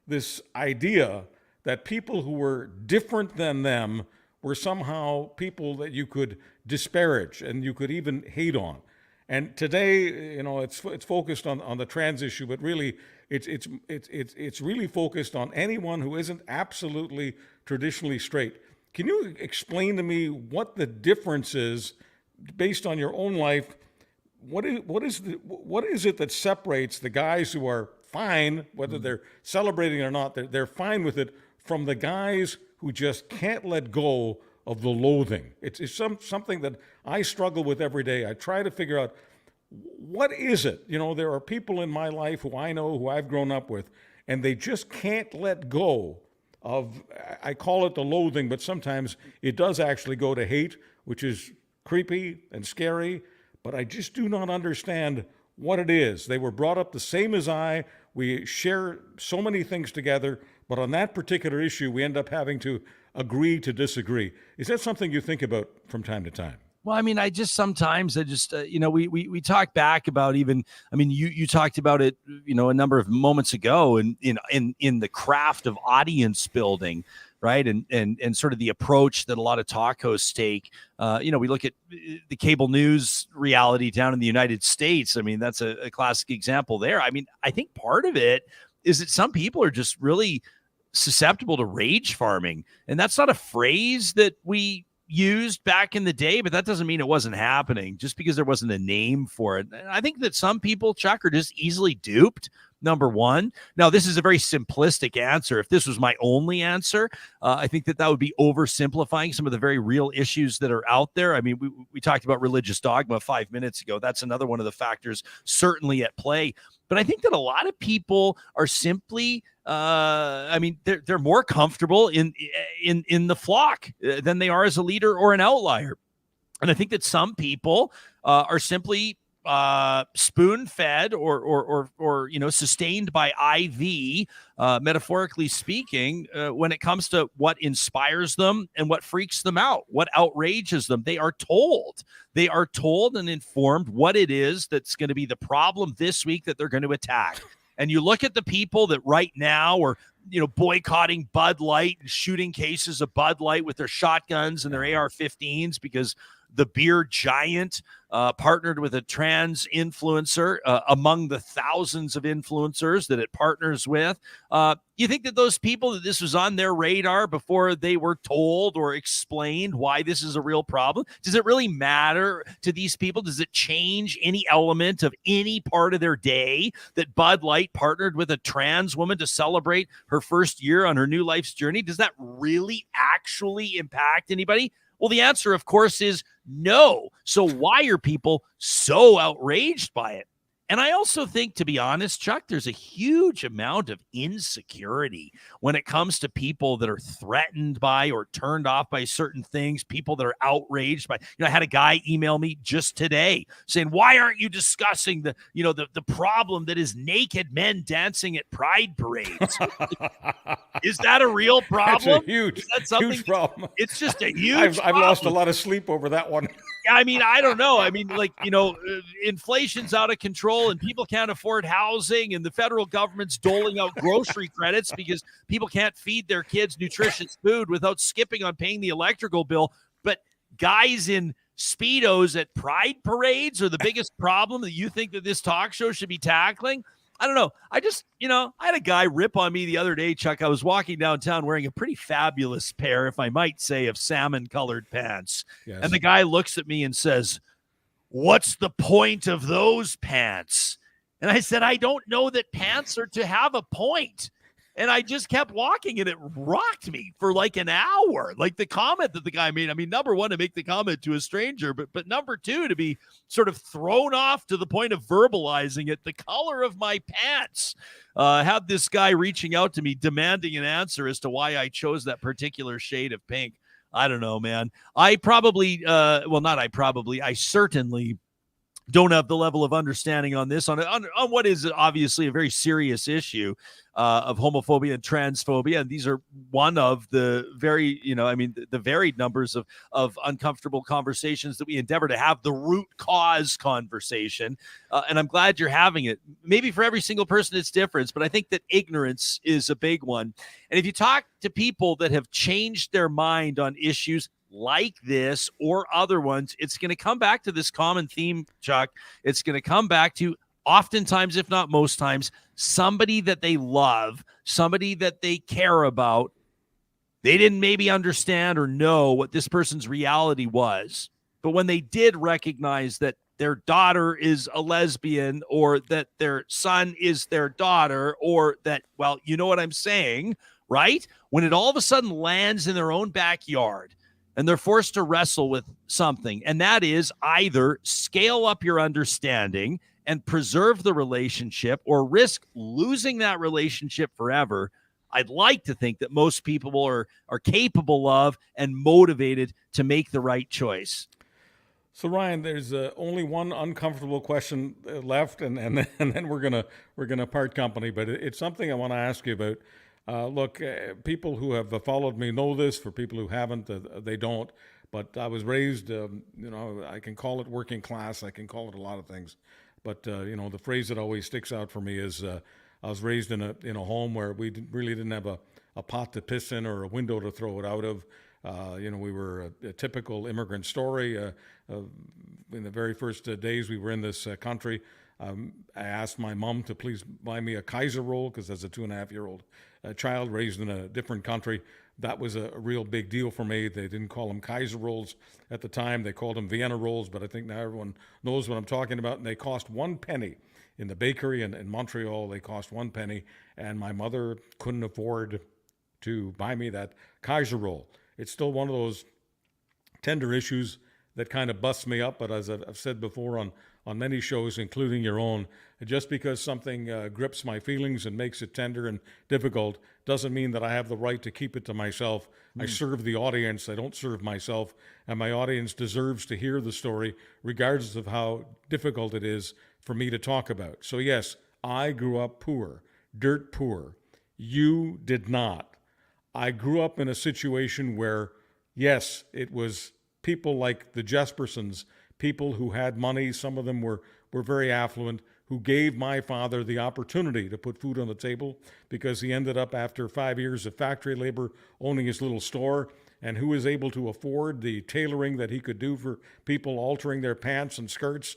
this idea that people who were different than them were somehow people that you could disparage and you could even hate on. And today, it's focused on the trans issue, but really it's really focused on anyone who isn't absolutely traditionally straight. Can you explain to me what the difference is based on your own life? What is it that separates the guys who are fine, whether they're celebrating or not, they're fine with it from the guys who just can't let go of the loathing. It's something that I struggle with every day. I try to figure out, what is it? There are people in my life who I know, who I've grown up with, and they just can't let go of, I call it the loathing, but sometimes it does actually go to hate, which is creepy and scary, but I just do not understand what it is. They were brought up the same as I. We share so many things together, but on that particular issue, we end up having to agree to disagree. Is that something you think about from time to time? Well, I mean, sometimes we talk back about you talked about it, a number of moments ago in the craft of audience building, right? And sort of the approach that a lot of talk hosts take. We look at the cable news reality down in the United States. I mean, that's a classic example there. I mean, I think part of it is that some people are just really susceptible to rage farming. And that's not a phrase that we used back in the day, but that doesn't mean it wasn't happening just because there wasn't a name for it. And I think that some people, Chuck, are just easily duped. Number one. Now, this is a very simplistic answer. If this was my only answer, I think that would be oversimplifying some of the very real issues that are out there. I mean, we talked about religious dogma 5 minutes ago. That's another one of the factors certainly at play. But I think that a lot of people are simply, they're more comfortable in the flock than they are as a leader or an outlier. And I think that some people are simply spoon-fed or sustained by IV, metaphorically speaking, when it comes to what inspires them and what freaks them out, what outrages them. They are told and informed what it is that's going to be the problem this week that they're going to attack. And you look at the people that right now are, boycotting Bud Light and shooting cases of Bud Light with their shotguns and their AR-15s because the beer giant partnered with a trans influencer among the thousands of influencers that it partners with. You think that those people, that this was on their radar before they were told or explained why this is a real problem? Does it really matter to these people? Does it change any element of any part of their day that Bud Light partnered with a trans woman to celebrate her first year on her new life's journey? Does that really actually impact anybody? Well, the answer, of course, is no. So why are people so outraged by it? And I also think, to be honest, Chuck, there's a huge amount of insecurity when it comes to people that are threatened by or turned off by certain things, people that are outraged by. I had a guy email me just today saying, why aren't you discussing the problem that is naked men dancing at pride parades? Is that a real problem? That's a huge problem. It's just a huge I've lost a lot of sleep over that one. I mean, I don't know. I mean, inflation's out of control and people can't afford housing and the federal government's doling out grocery credits because people can't feed their kids nutritious food without skipping on paying the electrical bill. But guys in Speedos at pride parades are the biggest problem that you think that this talk show should be tackling? I don't know. I just, I had a guy rip on me the other day, Chuck. I was walking downtown wearing a pretty fabulous pair, if I might say, of salmon-colored pants. Yes. And the guy looks at me and says, what's the point of those pants? And I said, I don't know that pants are to have a point. And I just kept walking, and it rocked me for like an hour. Like the comment that the guy made. I mean, number one, to make the comment to a stranger, but number two, to be sort of thrown off to the point of verbalizing it. The color of my pants. Had this guy reaching out to me, demanding an answer as to why I chose that particular shade of pink. I don't know, man. I certainly don't have the level of understanding on this, on what is obviously a very serious issue of homophobia and transphobia. And these are one of the very, the varied numbers of uncomfortable conversations that we endeavor to have, the root cause conversation. And I'm glad you're having it. Maybe for every single person it's different, but I think that ignorance is a big one. And if you talk to people that have changed their mind on issues like this or other ones, it's going to come back to this common theme, Chuck. It's going to come back to, oftentimes, if not most times, somebody that they love, somebody that they care about. They didn't maybe understand or know what this person's reality was. But when they did recognize that their daughter is a lesbian, or that their son is their daughter, or that, well, you know what I'm saying, right? When it all of a sudden lands in their own backyard and they're forced to wrestle with something, and that is either scale up your understanding and preserve the relationship or risk losing that relationship forever. I'd like to think that most people are capable of and motivated to make the right choice. So Ryan, there's only one uncomfortable question left, and then we're gonna part company. But it's something I want to ask you about. Look, people who have followed me know this. For people who haven't, they don't. But I was raised, I can call it working class. I can call it a lot of things. But the phrase that always sticks out for me is I was raised in a home where we really didn't have a pot to piss in or a window to throw it out of. We were a typical immigrant story. In the very first days we were in this country, I asked my mom to please buy me a Kaiser roll, because as a 2.5-year-old child raised in a different country, that was a real big deal for me. They didn't call them Kaiser rolls at the time. They called them Vienna rolls, but I think now everyone knows what I'm talking about. And they cost 1 penny. In the bakery in Montreal, they cost 1 penny, and my mother couldn't afford to buy me that Kaiser roll. It's still one of those tender issues that kind of busts me up, but as I've said before on many shows, including your own, just because something grips my feelings and makes it tender and difficult doesn't mean that I have the right to keep it to myself. I serve the audience, I don't serve myself, and my audience deserves to hear the story regardless of how difficult it is for me to talk about. So yes, I grew up poor, dirt poor. You did not. I grew up in a situation where, yes, it was people like the Jespersens, people who had money, some of them were very affluent, who gave my father the opportunity to put food on the table, because he ended up, after 5 years of factory labor, owning his little store, and who was able to afford the tailoring that he could do for people, altering their pants and skirts,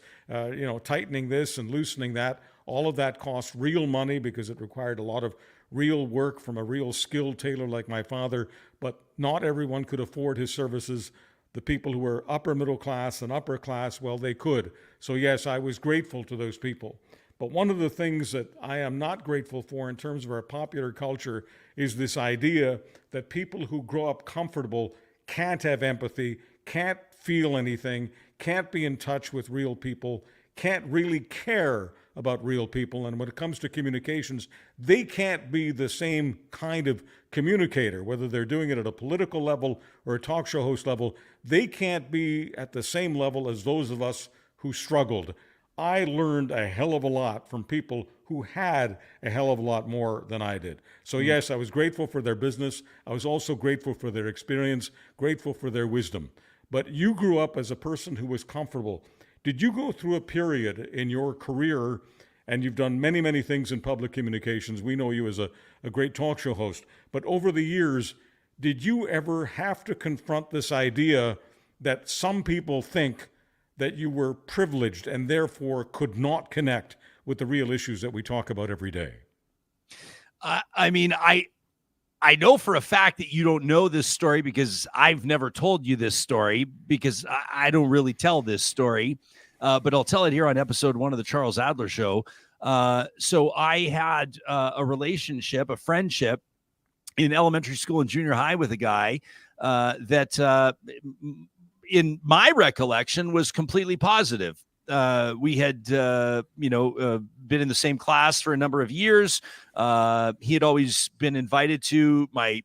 tightening this and loosening that. All of that cost real money because it required a lot of real work from a real skilled tailor like my father, but not everyone could afford his services. The people who were upper middle class and upper class, well, they could. So yes, I was grateful to those people. But one of the things that I am not grateful for in terms of our popular culture is this idea that people who grow up comfortable can't have empathy, can't feel anything, can't be in touch with real people, can't really care about real people. And when it comes to communications, they can't be the same kind of communicator, whether they're doing it at a political level or a talk show host level. They can't be at the same level as those of us who struggled. I learned a hell of a lot from people who had a hell of a lot more than I did. So yes, I was grateful for their business. I was also grateful for their experience, grateful for their wisdom. But you grew up as a person who was comfortable. Did you go through a period in your career, and you've done many, many things in public communications. We know you as a great talk show host. But over the years, did you ever have to confront this idea that some people think that you were privileged and therefore could not connect with the real issues that we talk about every day? I know for a fact that you don't know this story because I've never told you this story, because I don't really tell this story, but I'll tell it here on episode 1 of the Charles Adler Show. So I had a relationship, a friendship in elementary school and junior high with a guy that in my recollection was completely positive. We had, been in the same class for a number of years. He had always been invited to my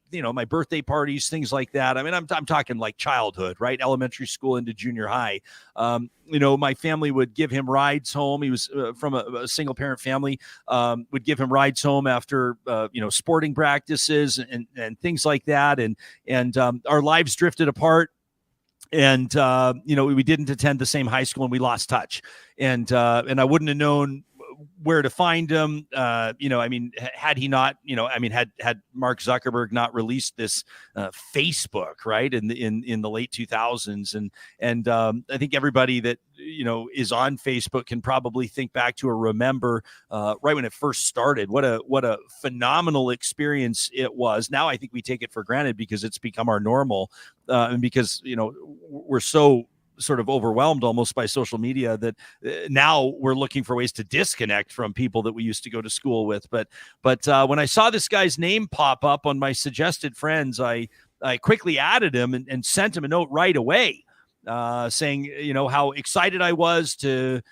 birthday parties, things like that. I mean, I'm talking like childhood, right? Elementary school into junior high. My family would give him rides home. He was from a single parent family, would give him rides home after, sporting practices and things like that. And our lives drifted apart. And, we didn't attend the same high school, and we lost touch. And I wouldn't have known where to find him. Had he not, had Mark Zuckerberg not released this Facebook, right, in the late 2000s. And I think everybody that, is on Facebook can probably think back to or remember right when it first started. What a phenomenal experience it was. Now I think we take it for granted because it's become our normal, and because, we're so sort of overwhelmed almost by social media that now we're looking for ways to disconnect from people that we used to go to school with. But when I saw this guy's name pop up on my suggested friends, I quickly added him and sent him a note right away, saying, how excited I was to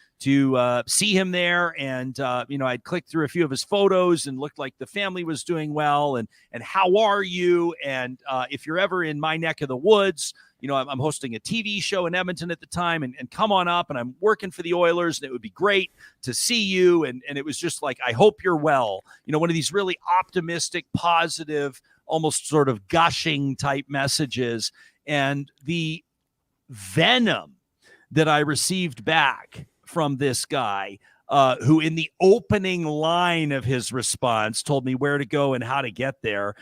see him there. And, I'd clicked through a few of his photos and looked like the family was doing well. And how are you? And if you're ever in my neck of the woods, I'm hosting a TV show in Edmonton at the time, and come on up, and I'm working for the Oilers, and it would be great to see you. And it was just like, I hope you're well. One of these really optimistic, positive, almost sort of gushing type messages. And the venom that I received back from this guy, who in the opening line of his response told me where to go and how to get there,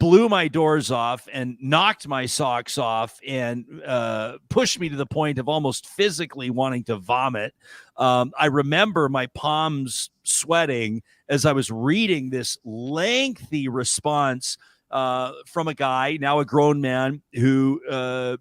blew my doors off and knocked my socks off and pushed me to the point of almost physically wanting to vomit. I remember my palms sweating as I was reading this lengthy response from a guy, now a grown man, who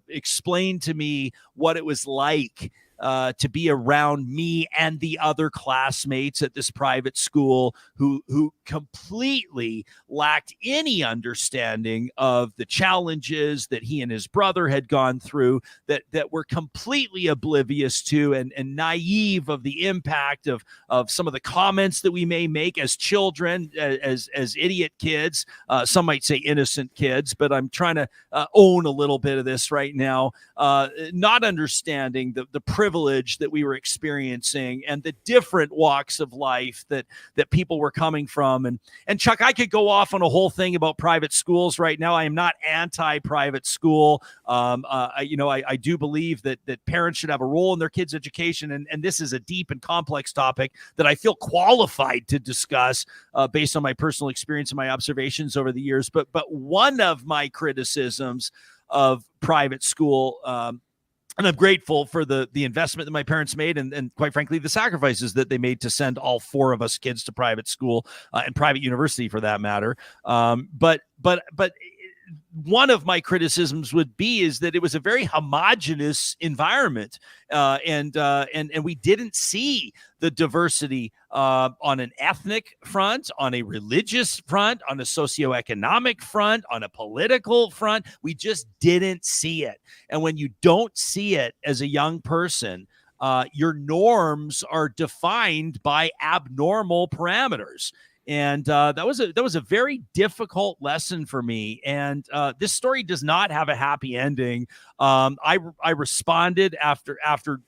explained to me what it was like to be around me and the other classmates at this private school who completely lacked any understanding of the challenges that he and his brother had gone through, that were completely oblivious to and naive of the impact of some of the comments that we may make as children, as idiot kids. Some might say innocent kids, but I'm trying to own a little bit of this right now, not understanding the privilege that we were experiencing and the different walks of life that people were coming from. And Chuck, I could go off on a whole thing about private schools right now. I am not anti-private school. I do believe that parents should have a role in their kids' education. And this is a deep and complex topic that I feel qualified to discuss based on my personal experience and my observations over the years. But one of my criticisms of private school, and I'm grateful for the investment that my parents made and quite frankly, the sacrifices that they made to send all four of us kids to private school and private university for that matter. But one of my criticisms would be is that it was a very homogenous environment, and we didn't see the diversity on an ethnic front, on a religious front, on a socioeconomic front, on a political front. We just didn't see it. And when you don't see it as a young person, your norms are defined by abnormal parameters. And that was a very difficult lesson for me. And this story does not have a happy ending. I responded after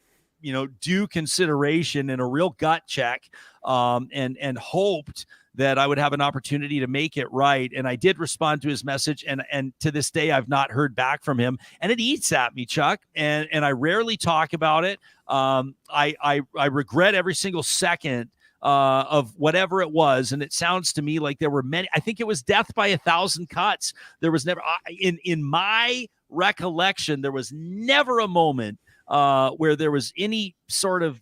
due consideration and a real gut check, and hoped that I would have an opportunity to make it right. And I did respond to his message. And to this day, I've not heard back from him. And it eats at me, Chuck. And I rarely talk about it. I regret every single second of whatever it was. And it sounds to me like there were many. I think it was death by 1,000 cuts. There was never, in my recollection, there was never a moment where there was any sort of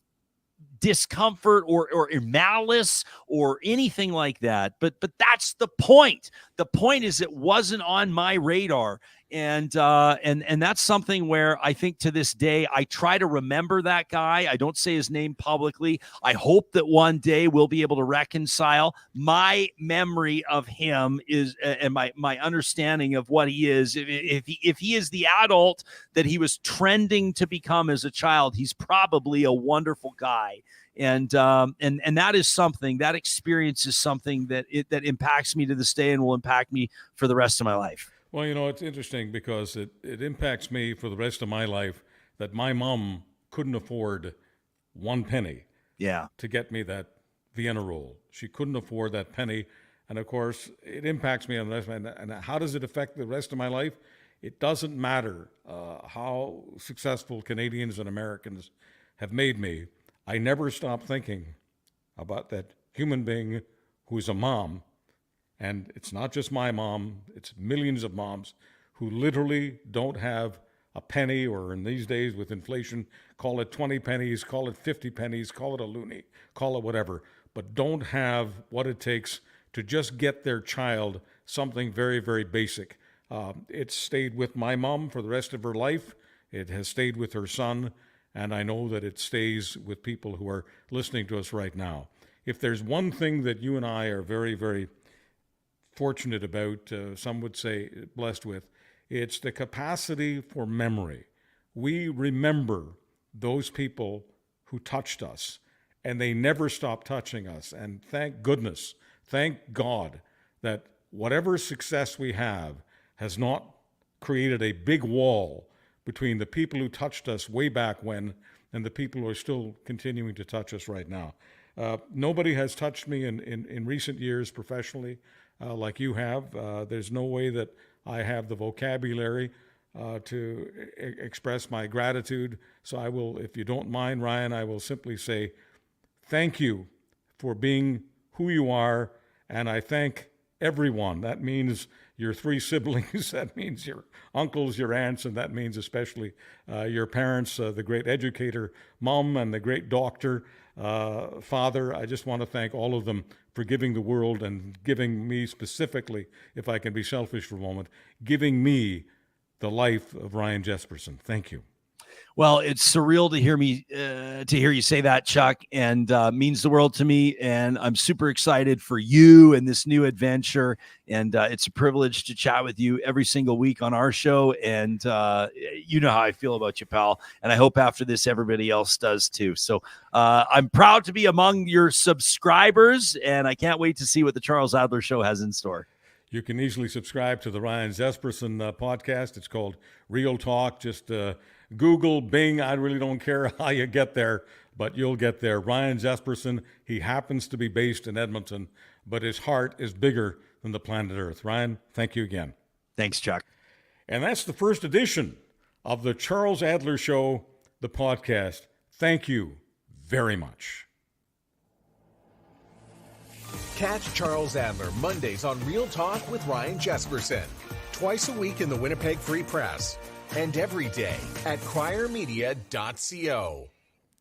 discomfort or malice or anything like that. But that's the point. The point is it wasn't on my radar. And that's something where I think to this day, I try to remember that guy. I don't say his name publicly. I hope that one day we'll be able to reconcile. My memory of him is, and my understanding of what he is, if he is the adult that he was trending to become as a child, he's probably a wonderful guy. And that is something, that experience is something that impacts me to this day and will impact me for the rest of my life. Well, it's interesting because it impacts me for the rest of my life that my mom couldn't afford one penny to get me that Vienna roll. She couldn't afford that penny. And of course, it impacts me on the rest of my life. And how does it affect the rest of my life? It doesn't matter how successful Canadians and Americans have made me. I never stop thinking about that human being who's a mom. And it's not just my mom, it's millions of moms who literally don't have a penny, or in these days with inflation, call it 20 pennies, call it 50 pennies, call it a loonie, call it whatever, but don't have what it takes to just get their child something very, very basic. It stayed with my mom for the rest of her life. It has stayed with her son, and I know that it stays with people who are listening to us right now. If there's one thing that you and I are very, very fortunate about, some would say blessed with, it's the capacity for memory. We remember those people who touched us, and they never stopped touching us. And thank goodness, thank God, that whatever success we have has not created a big wall between the people who touched us way back when and the people who are still continuing to touch us right now. Nobody has touched me in recent years professionally like you have. There's no way that I have the vocabulary to express my gratitude. So I will, if you don't mind, Ryan, I will simply say thank you for being who you are, and I thank everyone. That means your 3 siblings, that means your uncles, your aunts, and that means especially your parents, the great educator, Mom, and the great doctor, Father. I just want to thank all of them for giving the world and giving me specifically, if I can be selfish for a moment, giving me the life of Ryan Jespersen. Thank you. Well, it's surreal to hear you say that, Chuck, and means the world to me. And I'm super excited for you and this new adventure. And it's a privilege to chat with you every single week on our show. And you know how I feel about you, pal. And I hope after this, everybody else does too. So I'm proud to be among your subscribers, and I can't wait to see what the Charles Adler Show has in store. You can easily subscribe to the Ryan Jespersen podcast. It's called Real Talk. Just Google, Bing. I really don't care how you get there, but you'll get there. Ryan Jespersen, he happens to be based in Edmonton, but his heart is bigger than the planet Earth. Ryan, thank you again. Thanks, Chuck. And that's the first edition of the Charles Adler Show, the podcast. Thank you very much. Catch Charles Adler Mondays on Real Talk with Ryan Jespersen, twice a week in the Winnipeg Free Press, and every day at criermedia.co.